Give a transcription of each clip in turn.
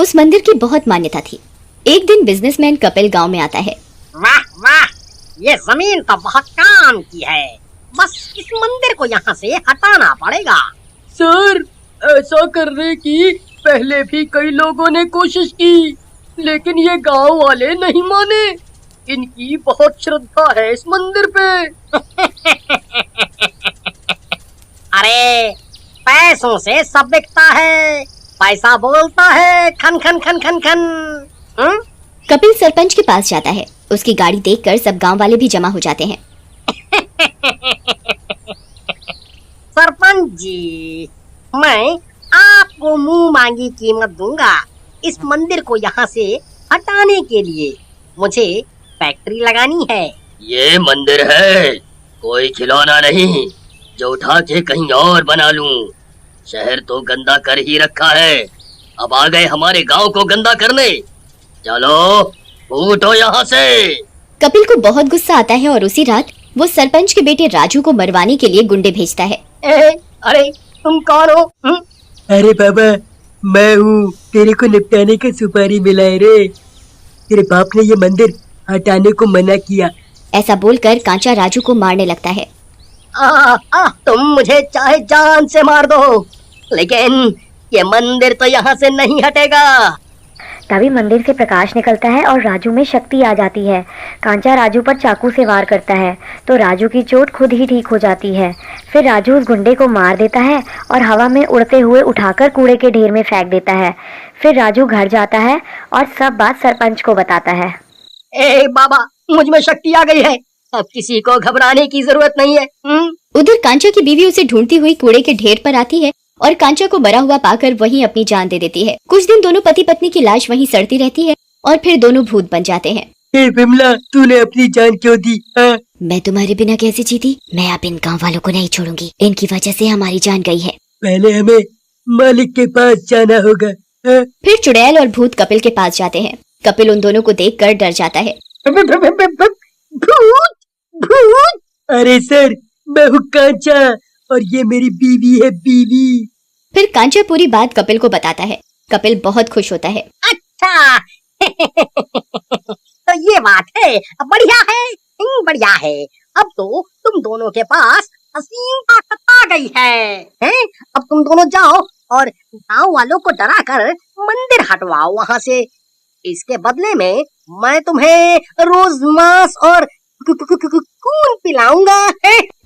उस मंदिर की बहुत मान्यता थी। एक दिन बिजनेसमैन कपिल गांव में आता है। वाह वाह, ये जमीन तो बहुत काम की है, बस इस मंदिर को यहाँ से हटाना पड़ेगा। सर, ऐसा करने की पहले भी कई लोगों ने कोशिश की, लेकिन ये गांव वाले नहीं माने। इनकी बहुत श्रद्धा है इस मंदिर पे। अरे पैसों से सब बिकता है, पैसा बोलता है, खन खन खन खन खन। कपिल सरपंच के पास जाता है। उसकी गाड़ी देखकर सब गांव वाले भी जमा हो जाते हैं। सरपंच जी, मैं आपको मुंह मांगी कीमत दूंगा इस मंदिर को यहाँ से हटाने के लिए। मुझे फैक्ट्री लगानी है। ये मंदिर है, कोई खिलौना नहीं जो उठा के कहीं और बना लूं। शहर तो गंदा कर ही रखा है, अब आ गए हमारे गांव को गंदा करने। चलो फूटो यहाँ से। कपिल को बहुत गुस्सा आता है और उसी रात वो सरपंच के बेटे राजू को मरवाने के लिए गुंडे भेजता है। अरे तुम कौन हो? अरे बाबा, मैं हूँ, तेरे को निपटाने का सुपारी मिला है रे। तेरे बाप ने ये मंदिर हटाने को मना किया। ऐसा बोलकर कांचा राजू को मारने लगता है। तुम मुझे चाहे जान से मार दो, लेकिन ये मंदिर तो यहाँ से नहीं हटेगा। तभी मंदिर से प्रकाश निकलता है और राजू में शक्ति आ जाती है। कांचा राजू पर चाकू से वार करता है तो राजू की चोट खुद ही ठीक हो जाती है। फिर राजू उस गुंडे को मार देता है और हवा में उड़ते हुए उठाकर कूड़े के ढेर में फेंक देता है। फिर राजू घर जाता है और सब बात सरपंच को बताता है। बाबा, मुझ में शक्ति आ गई है, अब किसी को घबराने की जरूरत नहीं है। उधर कांचा की बीवी उसे ढूंढती हुई कूड़े के ढेर पर आती है और कांचा को मरा हुआ पाकर वहीं अपनी जान दे देती है। कुछ दिन दोनों पति पत्नी की लाश वहीं सड़ती रहती है और फिर दोनों भूत बन जाते हैं। विमला, तूने अपनी जान क्यों दी? मैं तुम्हारे बिना कैसे जीती? मैं अब इन गाँव वालों को नहीं छोड़ूंगी, इनकी वजह से हमारी जान गई है। पहले हमें मालिक के पास जाना होगा। फिर चुड़ैल और भूत कपिल के पास जाते हैं। कपिल उन दोनों को देखकर डर जाता है। भूत भूत! अरे सर, मैं हूँ कांचा और ये मेरी बीवी है, बीवी। फिर कांचा पूरी बात कपिल को बताता है। कपिल बहुत खुश होता है। अच्छा तो ये बात है, बढ़िया है, बढ़िया है। अब तो तुम दोनों के पास असीम ताकत आ गई है? अब तुम दोनों जाओ और गांव वालों को डरा कर मंदिर हटवाओ वहाँ से। इसके बदले में मैं तुम्हें रोज मांस और खून पिलाऊंगा।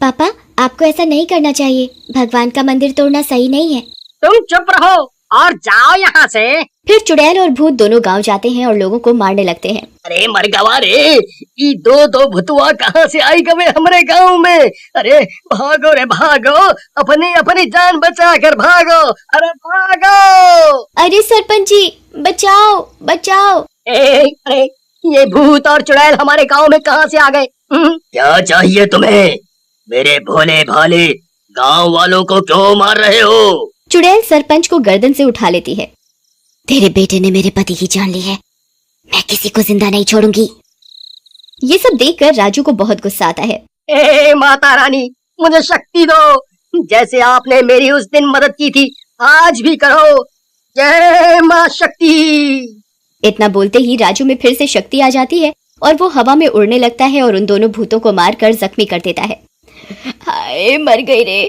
पापा, आपको ऐसा नहीं करना चाहिए। भगवान का मंदिर तोड़ना सही नहीं है। तुम चुप रहो और जाओ यहाँ से। फिर चुड़ैल और भूत दोनों गांव जाते हैं और लोगों को मारने लगते हैं। अरे मर गवा रे, ये दो भुतुआ कहाँ से आई गवे हमारे गांव में? अरे भागो रे भागो, अपनी अपनी जान बचा कर भागो। अरे भागो। अरे सरपंच जी, बचाओ बचाओ। अरे ये भूत और चुड़ैल हमारे गांव में कहाँ से आ गए? क्या चाहिए तुम्हें? मेरे भोले भाले गांव वालों को क्यों मार रहे हो? चुड़ैल सरपंच को गर्दन से उठा लेती है। तेरे बेटे ने मेरे पति की जान ली है, मैं किसी को जिंदा नहीं छोड़ूंगी। ये सब देखकर राजू को बहुत गुस्सा आता है। माता रानी, मुझे शक्ति दो, जैसे आपने मेरी उस दिन मदद की थी, आज भी करो। जय माँ शक्ति। इतना बोलते ही राजू में फिर से शक्ति आ जाती है और वो हवा में उड़ने लगता है और उन दोनों भूतों को मारकर जख्मी कर देता है। हाय, मर गई रे।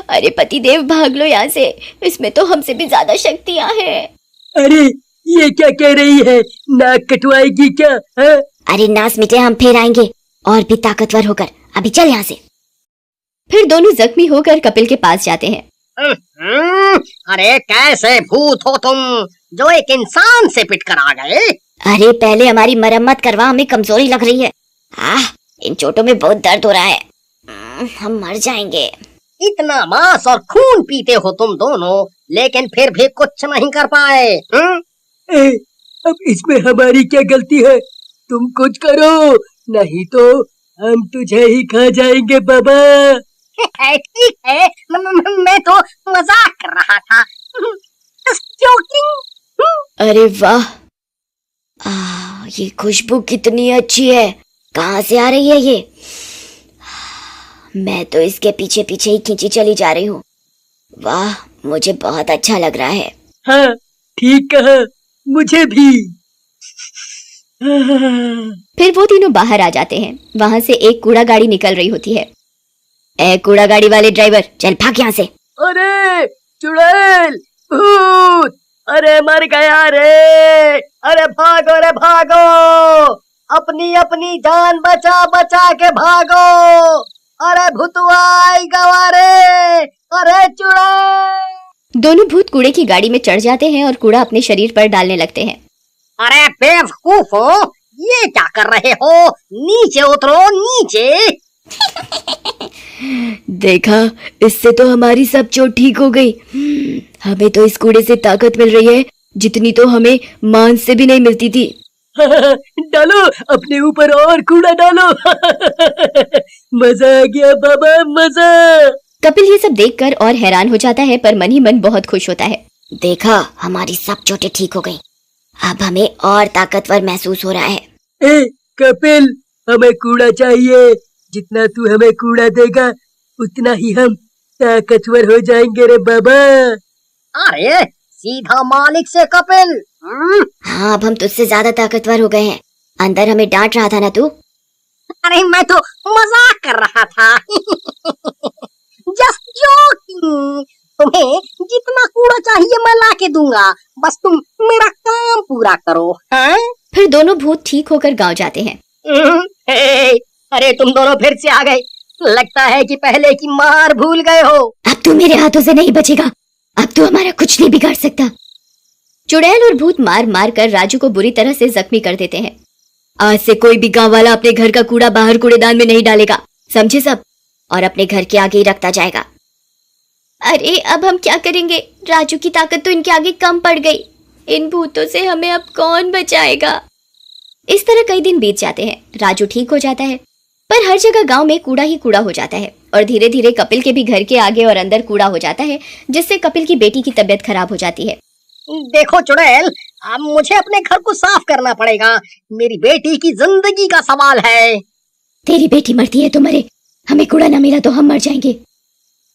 अरे पतिदेव, भाग लो यहाँ से, इसमें तो हमसे भी ज्यादा शक्तियाँ हैं। अरे ये क्या कह रही है? नाक कटवाएगी क्या? अरे नास मिटे, हम फिर आएंगे और भी ताकतवर होकर। अभी चल यहाँ से। फिर दोनों जख्मी होकर कपिल के पास जाते हैं। अरे कैसे भूत हो तुम, जो एक इंसान से पिट कर आ गए? अरे पहले हमारी मरम्मत करवा, हमें कमजोरी लग रही है। इन चोटों में बहुत दर्द हो रहा है, हम मर जाएंगे। इतना मांस और खून पीते हो तुम दोनों, लेकिन फिर भी कुछ नहीं कर पाए। अब इसमें हमारी क्या गलती है? तुम कुछ करो, नहीं तो हम तुझे ही खा जाएंगे बाबा। ठीक है, मैं तो मजाक कर रहा था। अरे वाह, ये खुशबू कितनी अच्छी है। कहाँ से आ रही है ये? मैं तो इसके पीछे पीछे ही खींची चली जा रही हूँ। वाह, मुझे बहुत अच्छा लग रहा है। हाँ, ठीक कहा। मुझे भी। फिर वो तीनों बाहर आ जाते हैं। वहां से एक कूड़ा गाड़ी निकल रही होती है। ए कूड़ा गाड़ी वाले ड्राइवर, चल भाग यहाँ से। अरे चुड़ैल, भूत, अरे मर गया रे, अरे भागो रे भागो, अपनी अपनी जान बचा बचा के भागो, अरे भूतवाई गवारे, अरे चुड़ैल। दोनों भूत कूड़े की गाड़ी में चढ़ जाते हैं और कूड़ा अपने शरीर पर डालने लगते हैं। अरे बेवकूफो, ये क्या कर रहे हो? नीचे उतरो, नीचे। देखा, इससे तो हमारी सब चोट ठीक हो गई। हमें तो इस कूड़े से ताकत मिल रही है जितनी तो हमें मांस से भी नहीं मिलती थी। डालो अपने ऊपर और कूड़ा डालो। मजा आ गया बाबा, मजा। कपिल ये सब देखकर और हैरान हो जाता है, पर मन ही मन बहुत खुश होता है। देखा, हमारी सब चोटें ठीक हो गई। अब हमें और ताकतवर महसूस हो रहा है। ए कपिल, हमें कूड़ा चाहिए। जितना तू हमें कूड़ा देगा उतना ही हम ताकतवर हो जाएंगे रे बाबा। अरे सीधा मालिक से कपिल। हाँ, अब हम तुझसे ज्यादा ताकतवर हो गए हैं। अंदर हमें डांट रहा था ना तू? अरे मैं तो मजाक कर रहा था। Just joking. तुम्हें जितना कूड़ा चाहिए मैं ला के दूंगा, बस तुम मेरा काम पूरा करो। हाँ? फिर दोनों भूत ठीक होकर गांव जाते हैं। अरे तुम दोनों फिर से आ गए। लगता है कि पहले की मार भूल गए हो। अब तू मेरे हाथों से नहीं बचेगा। अब तू हमारा कुछ नहीं बिगाड़ सकता। चुड़ैल और भूत मार मार कर राजू को बुरी तरह से जख्मी कर देते हैं। आज से कोई भी गांव वाला अपने घर का कूड़ा बाहर कूड़ेदान में नहीं डालेगा, समझे सब? और अपने घर के आगे ही रखता जाएगा। अरे अब हम क्या करेंगे? राजू की ताकत तो इनके आगे कम पड़ गई। इन भूतों से हमें अब कौन बचाएगा? इस तरह कई दिन बीत जाते हैं। राजू ठीक हो जाता है, पर हर जगह गांव में कूड़ा ही कूड़ा हो जाता है और धीरे धीरे कपिल के भी घर के आगे और अंदर कूड़ा हो जाता है, जिससे कपिल की बेटी की तबीयत खराब हो जाती है। देखो चुड़ैल, अब मुझे अपने घर को साफ करना पड़ेगा। मेरी बेटी की जिंदगी का सवाल है। तेरी बेटी मरती है तो मरे, हमें कूड़ा न मिला तो हम मर जाएंगे।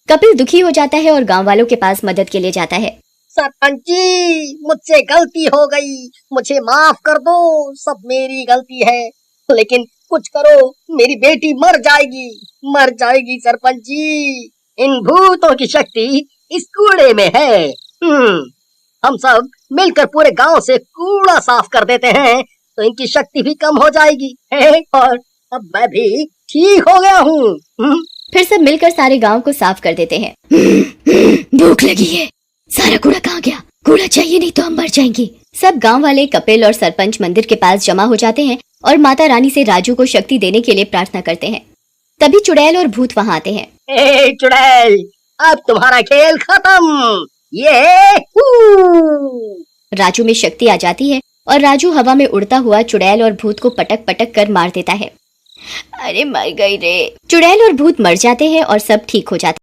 कपिल दुखी हो जाता है और गांव वालों के पास मदद के लिए जाता है। सरपंच जी, मुझसे गलती हो गई, मुझे माफ कर दो, सब मेरी गलती है। लेकिन कुछ करो, मेरी बेटी मर जाएगी सरपंच जी। इन भूतों की शक्ति इस कूड़े में है। हम सब मिलकर पूरे गांव से कूड़ा साफ कर देते हैं तो इनकी शक्ति भी कम हो जाएगी। और अब मैं भी ठीक हो गया हूँ। फिर सब मिलकर सारे गांव को साफ कर देते हैं। भूख लगी है, सारा कूड़ा कहाँ गया? कूड़ा चाहिए, नहीं तो हम मर जाएंगे। सब गांव वाले कपिल और सरपंच मंदिर के पास जमा हो जाते हैं और माता रानी से राजू को शक्ति देने के लिए प्रार्थना करते हैं। तभी चुड़ैल और भूत वहां आते हैं। चुड़ैल, अब तुम्हारा खेल खत्म। ये राजू में शक्ति आ जाती है और राजू हवा में उड़ता हुआ चुड़ैल और भूत को पटक पटक कर मार देता है। अरे मर गई रे। चुड़ैल और भूत मर जाते हैं और सब ठीक हो जाता है।